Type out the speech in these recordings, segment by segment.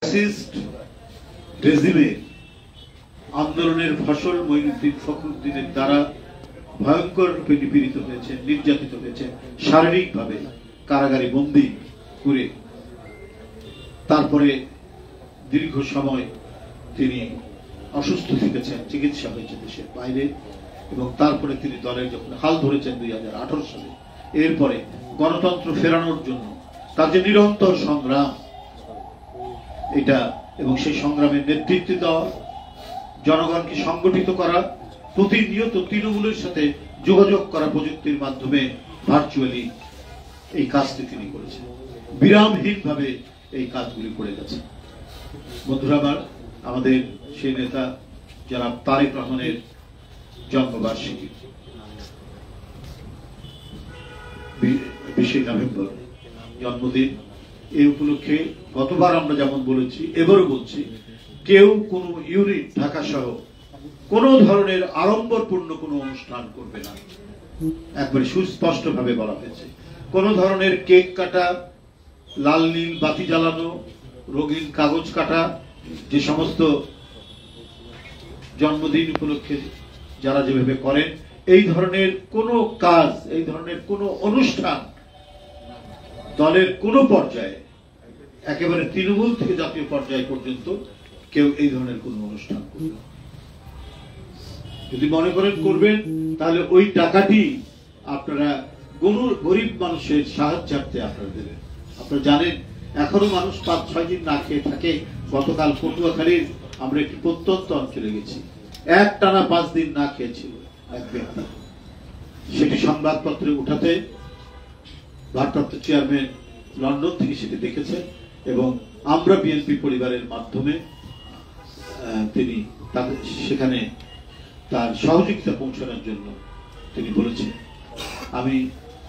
Fascist রেজিমের আন্দোলনের ফসল মঈনুদ্দিন ফখরুদ্দিনের দ্বারা ভয়ঙ্কর রূপে নিপীড়িত হয়েছে, নির্যাতিত হয়েছে, শারীরিকভাবে কারাগারে বন্দী করে তারপরে দীর্ঘ সময় তিনি অসুস্থ থেকেছেন, চিকিৎসা হয়েছে দেশের বাইরে, এবং তারপরে তিনি দলের যখন হাল ধরেছেন 2018 সালে, এরপরে গণতন্ত্র ফেরানোর জন্য তার যে নিরন্তর সংগ্রাম এটা, এবং সেই সংগ্রামের নেতৃত্ব দেওয়া, জনগণকে সংগঠিত করা, প্রতিনিয়ত তৃণমূলের সাথে যোগাযোগ করা প্রযুক্তির মাধ্যমে ভার্চুয়ালি এই কাজটি তিনি করেছেন। বিরামহীনভাবে এই কাজগুলি করে গেছে। বন্ধুরা আমার, আমাদের সেই নেতা জনাব তারেক রহমানের জন্মবার্ষিকী 20 নভেম্বর জন্মদিন। এই উপলক্ষে গতবার আমরা যেমন বলেছি, এবারও বলছি, কেউ কোন ইউনিট ঢাকা সহ কোন ধরনের আড়ম্বরপূর্ণ কোনো অনুষ্ঠান করবে না, একবারে সুস্পষ্ট ভাবে বলা হয়েছে। কোন ধরনের কেক কাটা, লাল নীল বাতি জ্বালানো, রঙিন কাগজ কাটা, যে সমস্ত জন্মদিন উপলক্ষে যারা যেভাবে করেন, এই ধরনের কোনো কাজ, এই ধরনের কোনো অনুষ্ঠান দলের কোন পর্যায়ে, একেবারে তৃণমূল থেকে জাতীয় পর্যায় পর্যন্ত কেউ এই ধরনের কোন অনুষ্ঠান করবে না। যদি মনে করেন করবেন, তাহলে ওই টাকাটি আপনারা গরিব মানুষের সাহায্যার্থে আপনারা দেবেন। আপনারা জানেন এখনো মানুষ 5-6 দিন না খেয়ে থাকে। গতকাল পটুয়াখালীর আমরা একটি প্রত্যন্ত অঞ্চলে গেছি, একটানা 5 দিন না খেয়েছিল এক ব্যক্তি। সেটি সংবাদপত্রে উঠাতে ভারপ্রাপ্ত চেয়ারম্যান লন্ডন থেকে সেটি দেখেছেন, এবং আমরা বিএনপি পরিবারের মাধ্যমে তিনি সেখানে তার সহযোগিতা পৌঁছানোর জন্য তিনি বলেছেন। আমি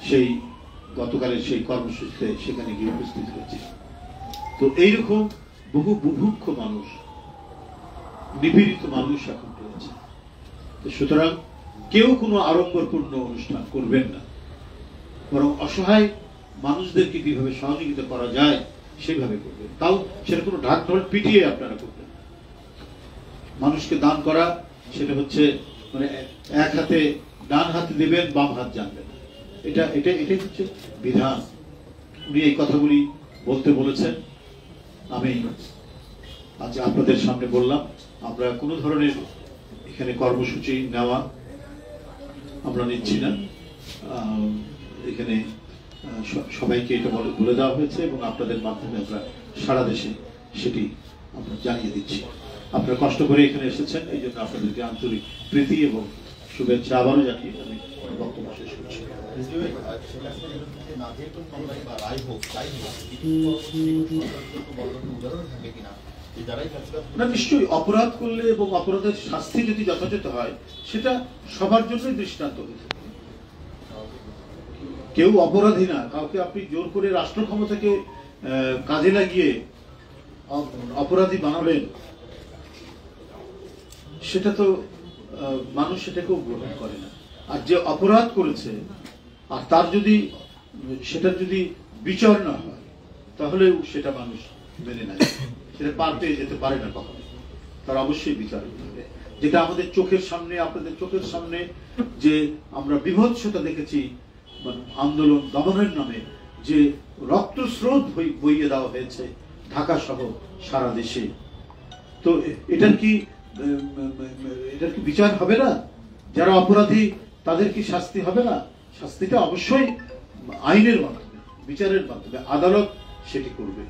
সেই গতকালের সেই কর্মসূচিতে সেখানে গিয়ে উপস্থিত হয়েছি। তো এইরকম বহু বুভুক্ষ মানুষ, নিপীড়িত মানুষ এখন রয়েছে। সুতরাং কেউ কোনো আড়ম্বরপূর্ণ অনুষ্ঠান করবেন না, বরং অসহায় মানুষদেরকে কিভাবে সহযোগিতা করা যায় সেভাবে করবেন। তাও সেটা কোনো ঢাক ঢোল পিটিয়ে আপনারা করবেন। মানুষকে দান করা সেটা হচ্ছে মানে এক হাতে ডান হাতে দিবেন, বাম হাত জানবেন, এটাই হচ্ছে বিধান। উনি এই কথাগুলি বলতে বলেছেন, আমি আজ আপনাদের সামনে বললাম। আমরা কোনো ধরনের এখানে কর্মসূচি নেওয়া আমরা নিচ্ছি না। এখানে সবাইকে এটা বলে দেওয়া হয়েছে, এবং আপনাদের মাধ্যমে আমরা সারা দেশে সেটি আমরা জানিয়ে দিচ্ছি। আপনারা কষ্ট করে এখানে এসেছেন, এই জন্য আপনাদেরকে আন্তরিক প্রীতি এবং শুভেচ্ছা আবারও জানিয়ে আমি বক্তব্য শেষ করছি। না, নিশ্চয়ই অপরাধ করলে এবং অপরাধের শাস্তি যদি যথাযথ হয়, সেটা সবার জন্যই দৃষ্টান্ত হয়েছে। কেউ অপরাধী না, কাউকে আপনি জোর করে রাষ্ট্র ক্ষমতাকে কাজে লাগিয়ে অপরাধী বানাবেন, সেটা তো মানুষ সেটাকেও গ্রহণ করে না। আর যে অপরাধ করেছে আর তার যদি সেটা যদি বিচার না হয়, তাহলেও সেটা মানুষ মেনে নেয়, সেটা পার পেয়ে যেতে পারে না কখনো। তার অবশ্যই বিচার হতে হবে। যেটা আমাদের চোখের সামনে, আপনাদের চোখের সামনে যে আমরা বিভৎসতা দেখেছি আন্দোলন দমনের নামে, যে রক্তস্রোত বইয়ে দেওয়া হয়েছে ঢাকা সহ সারা দেশে, তো এটার কি বিচার হবে না? যারা অপরাধী তাদের কি শাস্তি হবে না? শাস্তিটা অবশ্যই আইনের মাধ্যমে, বিচারের মাধ্যমে আদালত সেটি করবে।